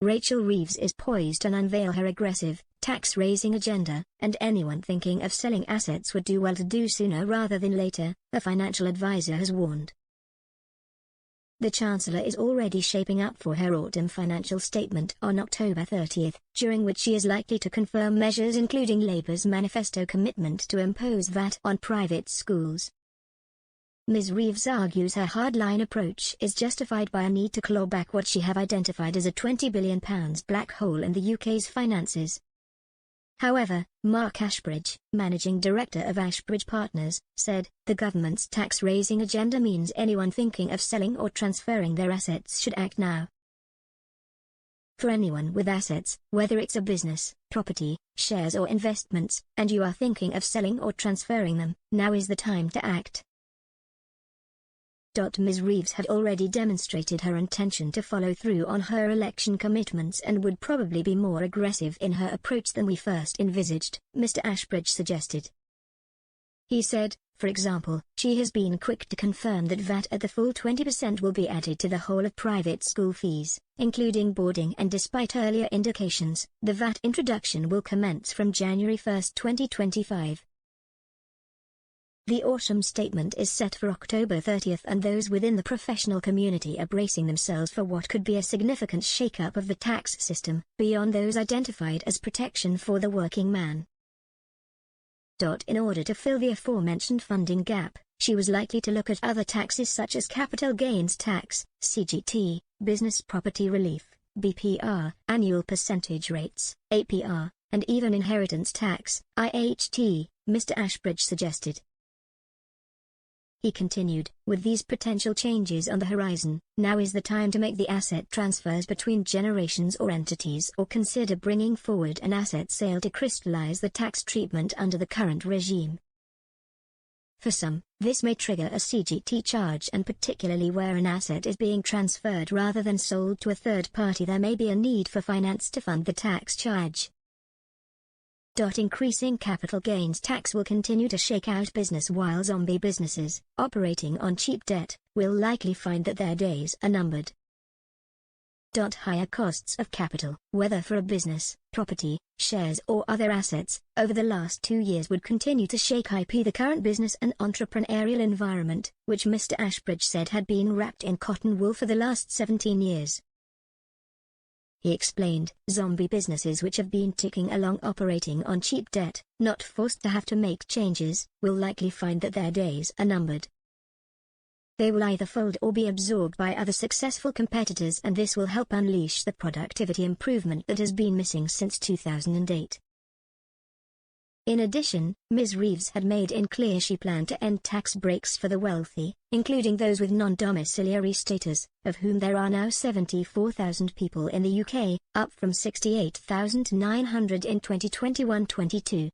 Rachel Reeves is poised to unveil her aggressive, tax-raising agenda, and anyone thinking of selling assets would do well to do sooner rather than later, a financial advisor has warned. The Chancellor is already shaping up for her autumn financial statement on October 30, during which she is likely to confirm measures including Labour's manifesto commitment to impose VAT on private schools. Ms. Reeves argues her hardline approach is justified by a need to claw back what she have identified as a £20 billion black hole in the UK's finances. However, Mark Ashbridge, managing director of Ashbridge Partners, said, the government's tax-raising agenda means anyone thinking of selling or transferring their assets should act now. For anyone with assets, whether it's a business, property, shares or investments, and you are thinking of selling or transferring them, now is the time to act. Ms. Reeves had already demonstrated her intention to follow through on her election commitments and would probably be more aggressive in her approach than we first envisaged, Mr. Ashbridge suggested. He said, for example, she has been quick to confirm that VAT at the full 20% will be added to the whole of private school fees, including boarding, and despite earlier indications, the VAT introduction will commence from January 1, 2025. The autumn statement is set for October 30, and those within the professional community are bracing themselves for what could be a significant shake-up of the tax system, beyond those identified as protection for the working man. In order to fill the aforementioned funding gap, she was likely to look at other taxes such as capital gains tax, CGT, business property relief, BPR, annual percentage rates, APR, and even inheritance tax, IHT, Mr. Ashbridge suggested. He continued, with these potential changes on the horizon, now is the time to make the asset transfers between generations or entities, or consider bringing forward an asset sale to crystallize the tax treatment under the current regime. For some, this may trigger a CGT charge, and particularly where an asset is being transferred rather than sold to a third party, there may be a need for finance to fund the tax charge. Increasing capital gains tax will continue to shake out business, while zombie businesses, operating on cheap debt, will likely find that their days are numbered. Higher costs of capital, whether for a business, property, shares or other assets, over the last 2 years would continue to shake the current business and entrepreneurial environment, which Mr. Ashbridge said had been wrapped in cotton wool for the last 17 years. He explained, zombie businesses which have been ticking along operating on cheap debt, not forced to have to make changes, will likely find that their days are numbered. They will either fold or be absorbed by other successful competitors, and this will help unleash the productivity improvement that has been missing since 2008. In addition, Ms. Reeves had made it clear she planned to end tax breaks for the wealthy, including those with non-domiciliary status, of whom there are now 74,000 people in the UK, up from 68,900 in 2021-22.